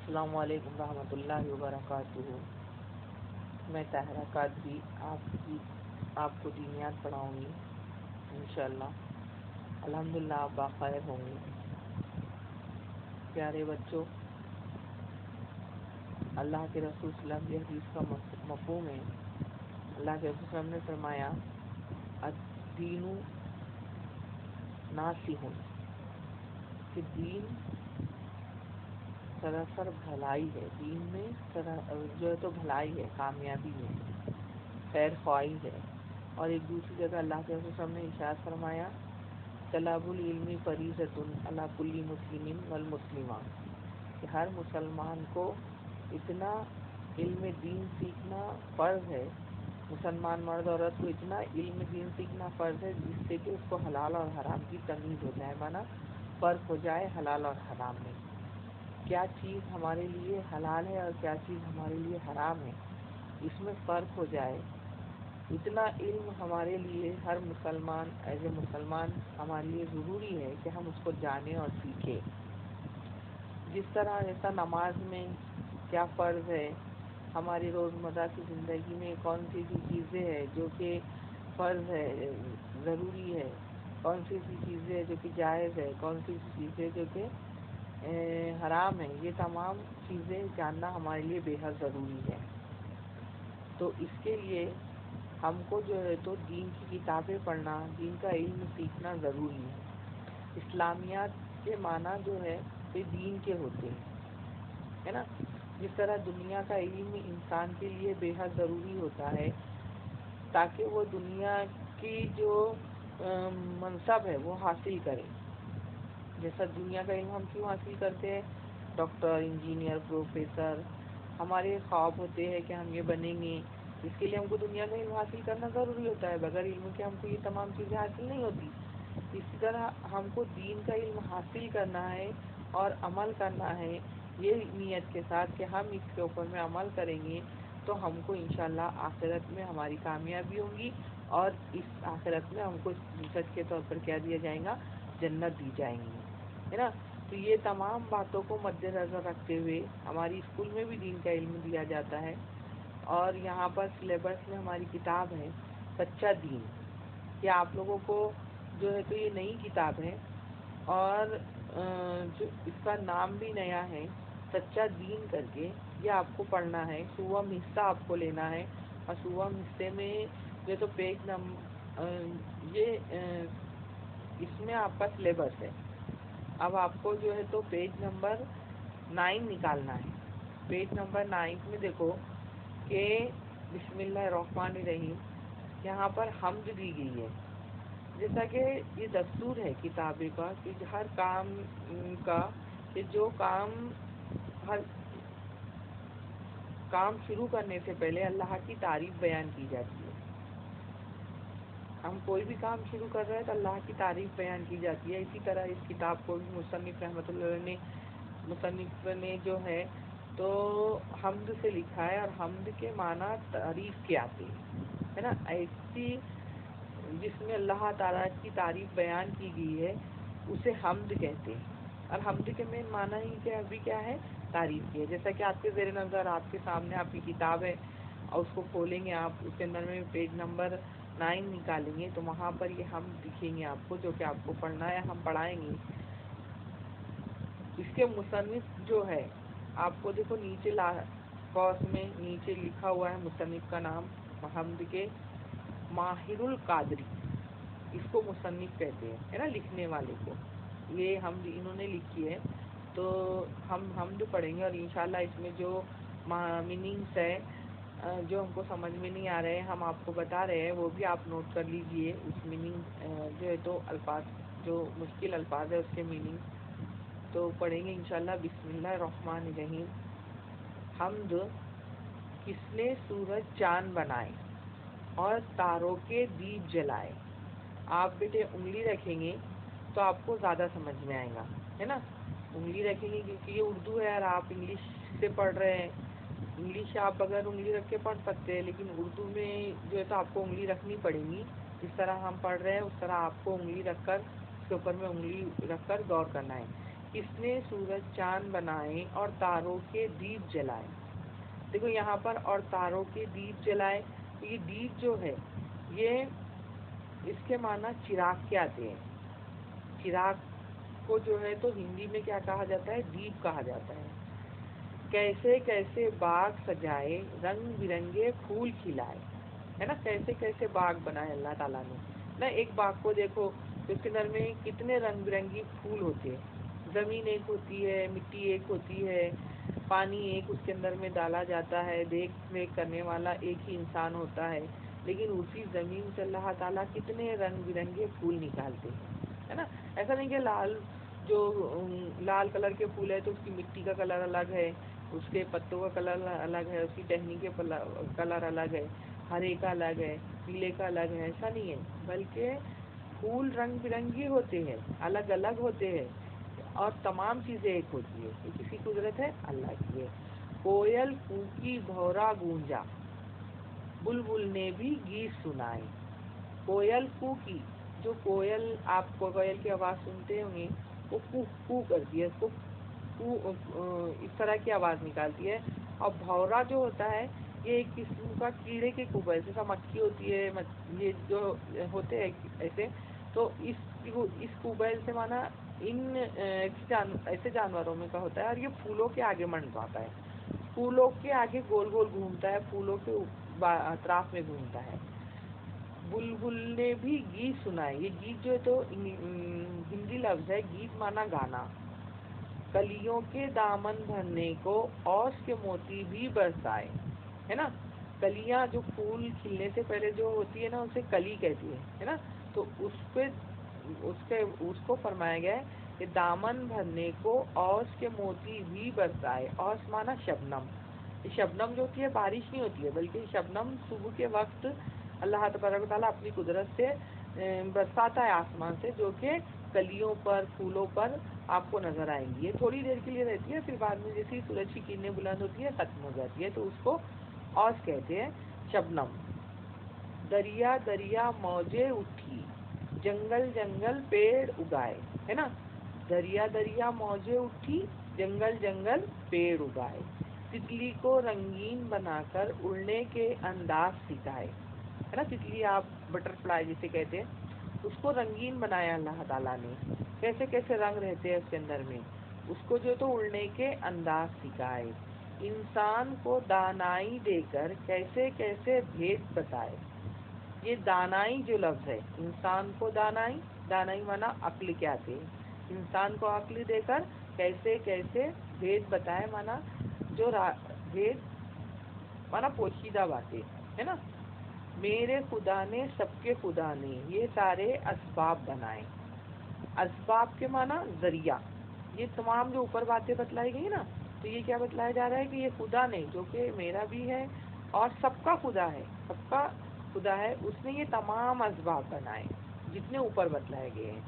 السلام علیکم ورحمۃ اللہ وبرکاتہ۔ میں طاہرہ قادری آپ کو دینیات پڑھاؤں گی انشاءاللہ۔ الحمدللہ آپ باخیر ہوں گے۔ پیارے بچوں، اللہ کے رسول صلی اللہ علیہ وسلم کی حدیث کا مفہوم ہے۔ اللہ کے رسول صلی اللہ علیہ وسلم نے فرمایا الدین ناصح، کہ دین سراسر بھلائی ہے، دین میں جو ہے تو بھلائی ہے، کامیابی ہے، خیر خواہی ہے۔ اور ایک دوسری جگہ اللہ کے رسول صلی اللہ علیہ وسلم نے ارشاد فرمایا طلب العلم فریضۃ علی کل مسلم والمسلمہ، کہ ہر مسلمان کو اتنا علم دین سیکھنا فرض ہے، مسلمان مرد عورت کو اتنا علم دین سیکھنا فرض ہے جس سے کہ اس کو حلال اور حرام کی تمیز ہو جائے، مانا فرق ہو جائے حلال اور حرام میں، کیا چیز ہمارے لیے حلال ہے اور کیا چیز ہمارے لیے حرام ہے، اس میں فرق ہو جائے۔ اتنا علم ہمارے لیے ہر مسلمان ایز اے مسلمان ہمارے لیے ضروری ہے کہ ہم اس کو جانیں اور سیکھیں۔ جس طرح ایسا نماز میں کیا فرض ہے، ہماری روزمرہ کی زندگی میں کون سی چیزیں ہیں جو کہ فرض ہے، ضروری ہے، کون سی چیزیں جو کہ جائز ہے، کون سی چیزیں جو کہ حرام ہے، یہ تمام چیزیں جاننا ہمارے لیے بے حد ضروری ہے۔ تو اس کے لیے ہم کو جو ہے تو دین کی کتابیں پڑھنا، دین کا علم سیکھنا ضروری ہے۔ اسلامیات کے معنی جو ہے یہ دین کے ہوتے ہیں، ہے نا۔ جس طرح دنیا کا علم انسان کے لیے بے حد ضروری ہوتا ہے تاکہ وہ دنیا کی جو منصب ہے وہ حاصل کرے۔ جیسا دنیا کا علم ہم کیوں حاصل کرتے ہیں، ڈاکٹر، انجینئر، پروفیسر، ہمارے خواب ہوتے ہیں کہ ہم یہ بنیں گے، اس کے لیے ہم کو دنیا کا علم حاصل کرنا ضروری ہوتا ہے، بغیر علم کے ہم کو یہ تمام چیزیں حاصل نہیں ہوتی۔ اسی طرح ہم کو دین کا علم حاصل کرنا ہے اور عمل کرنا ہے، یہ نیت کے ساتھ کہ ہم اس کے اوپر میں عمل کریں گے تو ہم کو انشاءاللہ آخرت میں ہماری کامیابی ہوگی، اور اس آخرت میں ہم کو سچ کے طور پر کیا دیا جائے گا، جنت دی جائیں گی، ہے نا۔ تو یہ تمام باتوں کو مد نظر رکھتے ہوئے ہماری اسکول میں بھی دین کا علم دیا جاتا ہے، اور یہاں پر سلیبس میں ہماری کتاب ہے سچا دین، کہ آپ لوگوں کو جو ہے تو یہ نئی کتاب ہے، اور جو اس کا نام بھی نیا ہے سچا دین کر کے، یہ آپ کو پڑھنا ہے۔ سوم حصہ آپ کو لینا ہے، اور سوم حصے میں جو تو پیج یہ اس میں آپ کا سلیبس ہے۔ اب آپ کو جو ہے تو پیج نمبر 9 نکالنا ہے۔ پیج نمبر 9 میں دیکھو کہ بسم اللہ الرحمن الرحیم، یہاں پر حمد دی گئی ہے۔ جیسا کہ یہ دستور ہے کتابیں کا کہ ہر کام کا، کہ جو ہر کام شروع کرنے سے پہلے اللہ کی تعریف بیان کی جاتی ہے۔ ہم کوئی بھی کام شروع کر رہے ہیں تو اللہ کی تعریف بیان کی جاتی ہے۔ اسی طرح اس کتاب کو بھی مصنف رحمۃ اللہ علیہ مصنف نے جو ہے تو حمد سے لکھا ہے، اور حمد کے معنی تعریف کے آتے ہیں، ہے نا۔ ایسی جس میں اللہ تعالیٰ کی تعریف بیان کی گئی ہے اسے حمد کہتے ہیں، اور حمد کے مین معنی ہی کیا ہے، تعریف کی ہے۔ جیسا کہ آپ کے زیر نظر آپ کے سامنے آپ کی کتاب ہے، اور اس کو کھولیں گے آپ، اس کے اندر میں پیج نمبر 9 نکالیں گے تو وہاں پر یہ ہم دکھیں گے آپ کو، جو کہ آپ کو پڑھنا ہے، ہم پڑھائیں گے۔ اس کے مصنف جو ہے آپ کو دیکھو نیچے قوس میں نیچے لکھا ہوا ہے مصنف کا نام، حمد کے ماہر القادری، اس کو مصنف کہتے ہیں، ہے نا، لکھنے والے کو۔ یہ حمد انہوں نے لکھی ہے، تو ہم حمد پڑھیں گے، اور انشاءاللہ اس میں جو میننگس ہے جو ہم کو سمجھ میں نہیں آ رہے ہیں ہم آپ کو بتا رہے ہیں، وہ بھی آپ نوٹ کر لیجئے۔ اس میننگ جو ہے تو الفاظ، جو مشکل الفاظ ہے اس کے میننگ تو پڑھیں گے انشاءاللہ۔ بسم اللہ الرحمن الرحیم۔ حمد، کس نے سورج چاند بنائے اور تاروں کے دیپ جلائے۔ آپ بیٹے انگلی رکھیں گے تو آپ کو زیادہ سمجھ میں آئے گا، ہے نا۔ انگلی رکھیں گے کیونکہ یہ اردو ہے اور آپ انگلش سے پڑھ رہے ہیں۔ انگلش آپ بغیر انگلی رکھ کے پڑھ سکتے ہیں، لیکن اردو میں جو ہے تو آپ کو انگلی رکھنی پڑے گی۔ جس طرح ہم پڑھ رہے ہیں اس طرح آپ کو انگلی رکھ کر، اس کے اوپر میں انگلی رکھ کر غور کرنا ہے۔ کس نے سورج چاند بنائے اور تاروں کے دیپ جلائے. دیکھو یہاں پر اور تاروں کے دیپ جلائے، یہ دیپ جو ہے یہ اس کے معنی چراغ کے آتے ہیں. چراغ کو جو ہے تو ہندی میں کیا کہا جاتا ہے؟ دیپ کہا جاتا ہے. کیسے کیسے باغ سجائے رنگ برنگے پھول کھلائے، ہے نا. کیسے کیسے باغ بنائے اللہ تعالیٰ نے نا. ایک باغ کو دیکھو تو اس کے اندر میں کتنے رنگ برنگی پھول ہوتے ہیں. زمین ایک ہوتی ہے، مٹی ایک ہوتی ہے، پانی ایک اس کے اندر میں ڈالا جاتا ہے، دیکھ ریکھ کرنے والا ایک ہی انسان ہوتا ہے، لیکن اسی زمین سے اللہ تعالیٰ کتنے رنگ برنگے پھول نکالتے ہیں، ہے نا. ایسا نہیں کہ لال کلر کے پھول ہے تو اس کی مٹی کا کلر الگ ہے، اس کے پتوں کا کلر الگ ہے، اس کی ٹہنی کے کلر الگ ہے، ہرے کا الگ ہے، پیلے کا الگ ہے. ایسا نہیں ہے، بلکہ پھول رنگ برنگی ہوتے ہیں، الگ الگ ہوتے ہیں، اور تمام چیزیں ایک ہوتی ہے. یہ کسی قدرت ہے؟ اللہ کی ہے. کوئل کوکی بھورا گونجا، بلبل نے بھی گیت سنائے. کوئل کوکی، جو کوئل آپ کو کوئل کی آواز سنتے ہوں گے، وہ کو کو کرتی ہے، اس کو اس طرح کی آواز نکالتی ہے. اور بھورا جو ہوتا ہے یہ ایک قسم کا کیڑے کے کوبل، جیسا مکھی ہوتی ہے، یہ جو ہوتے ہیں ایسے، تو اس کوبل سے مانا ان ایسے جانوروں میں کا ہوتا ہے. اور یہ پھولوں کے آگے منڈراتا ہے، پھولوں کے آگے گول گول گھومتا ہے، پھولوں کے اطراف میں گھومتا ہے. بلبل نے بھی گیت سنائے. یہ گیت جو ہے تو ہندی لفظ ہے، گیت مانا گانا. کلیوں کے دامن بھرنے کو اوس کے موتی بھی برسائے، ہے نا. کلیاں جو پھول کھلنے سے پہلے جو ہوتی ہے نا اسے کلی کہتی ہے نا. تو اس کو فرمایا گیا ہے کہ دامن بھرنے کو اوس کے موتی بھی برسائے. اوس مانا شبنم. یہ شبنم جو ہوتی ہے بارش نہیں ہوتی ہے، بلکہ شبنم صبح کے وقت اللہ تبارک و تعالیٰ اپنی قدرت سے برساتا ہے آسمان سے، جو کہ کلیوں پر پھولوں پر آپ کو نظر آئیں گی. یہ تھوڑی دیر کے لیے رہتی ہے، پھر بعد میں جیسے سورج کی کرنیں بلند ہوتی ہے ختم ہو جاتی ہے، تو اس کو اوس کہتے ہیں، شبنم. دریا دریا موجیں اٹھی، جنگل جنگل پیڑ اگائے، ہے نا. دریا دریا موجیں اٹھی، جنگل جنگل پیڑ اگائے. تتلی کو رنگین بنا کر اڑنے کے انداز سکھائے، ہے نا. تتلی آپ بٹر فلائی جسے کہتے ہیں، اس کو رنگین بنایا اللہ تعالیٰ نے. کیسے کیسے رنگ رہتے ہیں اس کے اندر میں، اس کو جو تو اڑنے کے انداز سکھائے. انسان کو دانائی دے کر کیسے کیسے بھید بتائے. یہ دانائی جو لفظ ہے، انسان کو دانائی، دانائی مانا عقل کے آتے ہیں. انسان کو عقل دے کر کیسے کیسے بھید بتائے، مانا جو بھید مانا پوشیدہ باتیں، ہے نا. میرے خدا نے سب کے خدا نے یہ سارے اسباب بنائے. اسباب کے معنی ذریعہ. یہ تمام جو اوپر باتیں بتلائی گئی نا، تو یہ کیا بتلایا جا رہا ہے کہ یہ خدا نے، جو کہ میرا بھی ہے اور سب کا خدا ہے، سب کا خدا ہے، اس نے یہ تمام اسباب بنائے جتنے اوپر بتلائے گئے ہیں.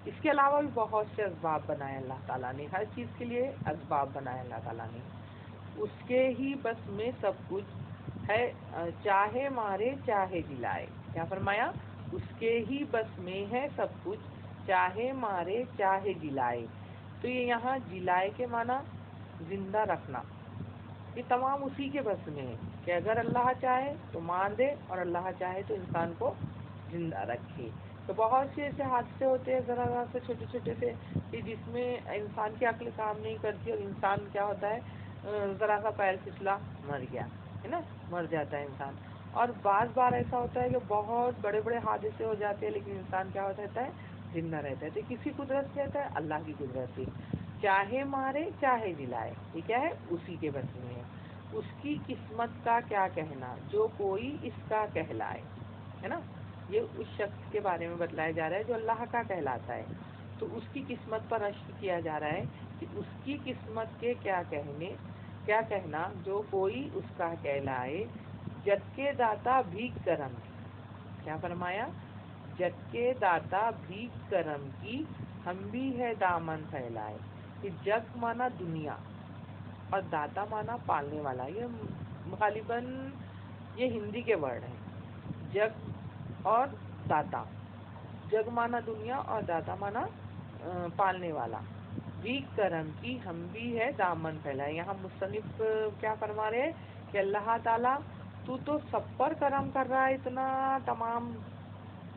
اس کے علاوہ بھی بہت سے اسباب بنائے اللہ تعالیٰ نے. ہر چیز کے لیے اسباب بنائے اللہ تعالیٰ نے. اس کے ہی بس میں سب کچھ ہے، چاہے مارے چاہے جلائے. کیا فرمایا؟ اس کے ہی بس میں ہے سب کچھ، چاہے مارے چاہے جلائے. تو یہ یہاں جلائے کے معنی زندہ رکھنا، یہ تمام اسی کے بس میں ہے کہ اگر اللہ چاہے تو مار دے، اور اللہ چاہے تو انسان کو زندہ رکھے. تو بہت سے ایسے حادثے ہوتے ہیں ذرا ذرا سے چھوٹے چھوٹے سے، کہ جس میں انسان کی عقل کام نہیں کرتی، اور انسان کیا ہوتا ہے، ذرا سا پیر پھسلا مر گیا، ہے نا، مر جاتا ہے انسان. اور بعض بار ایسا ہوتا ہے کہ بہت بڑے بڑے حادثے ہو جاتے ہیں، لیکن انسان کیا ہوتا رہتا ہے، زندہ رہتا ہے. تو کسی قدرت سے رہتا ہے، اللہ کی قدرت سے. چاہے مارے چاہے جلائے، یہ کیا ہے، اسی کے بس میں ہے. اس کی قسمت کا کیا کہنا، جو کوئی اس کا کہلائے، ہے نا. یہ اس شخص کے بارے میں بتلایا جا رہا ہے جو اللہ کا کہلاتا ہے. تو اس کی قسمت پر رشک کیا جا رہا ہے کہ اس کی قسمت کے کیا کہنا جو کوئی اس کا کہلائے. جگ کے داتا بھیک کرم کی. کیا فرمایا؟ جگ کے داتا بھیک کرم کی، ہم بھی ہے دامن پھیلائے. کہ جگ مانا دنیا، اور داتا مانا پالنے والا. یہ غالباً یہ ہندی کے ورڈ ہیں، جگ اور داتا. جگ مانا دنیا اور داتا مانا پالنے والا. بھی کرم کی ہم بھی ہے دامن پھیلائے. یہاں مصنف کیا فرما رہے ہیں کہ اللہ تعالیٰ تو سب پر کرم کر رہا ہے، اتنا تمام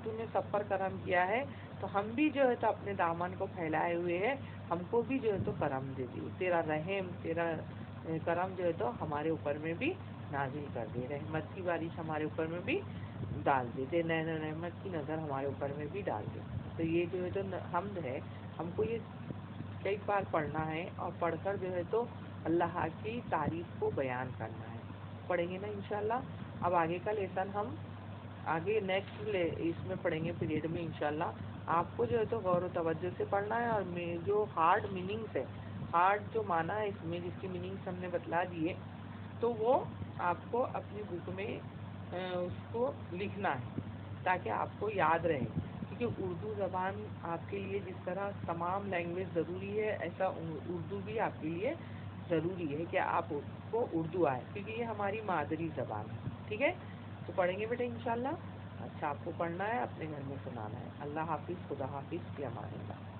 تو نے سب پر کرم کیا ہے، تو ہم بھی جو ہے تو اپنے دامن کو پھیلائے ہوئے ہیں، ہم کو بھی جو ہے تو کرم دے دی، تیرا رحم تیرا کرم جو ہے تو ہمارے اوپر میں بھی نازل کر دے، رحمت کی بارش ہمارے اوپر میں بھی ڈال دے، دے نین رحمت کی نظر ہمارے اوپر میں بھی ڈال دے. تو یہ جو ہے تو حمد ہے، ہم کو یہ کئی بار پڑھنا ہے اور پڑھ کر جو ہے تو اللہ کی تعریف کو بیان کرنا ہے. پڑھیں گے نا انشاءاللہ. اب آگے کا لیسن ہم آگے نیکسٹ اس میں پڑھیں گے پیریڈ میں انشاءاللہ. آپ کو جو ہے تو غور و توجہ سے پڑھنا ہے، اور جو ہارڈ میننگس ہے، ہارڈ جو معنی ہے اس میں جس کی میننگس ہم نے بتلا دیے، تو وہ آپ کو اپنی بک میں اس کو لکھنا ہے تاکہ آپ کو یاد رہے. کیونکہ اردو زبان آپ کے لیے جس طرح تمام لینگویج ضروری ہے، ایسا اردو بھی آپ کے لیے ضروری ہے کہ آپ کو اردو آئے، کیونکہ یہ ہماری مادری زبان ہے. ٹھیک ہے، تو پڑھیں گے بیٹے انشاءاللہ. اچھا، آپ کو پڑھنا ہے، اپنے گھر میں سنانا ہے. اللہ حافظ، خدا حافظ، فی امان اللہ.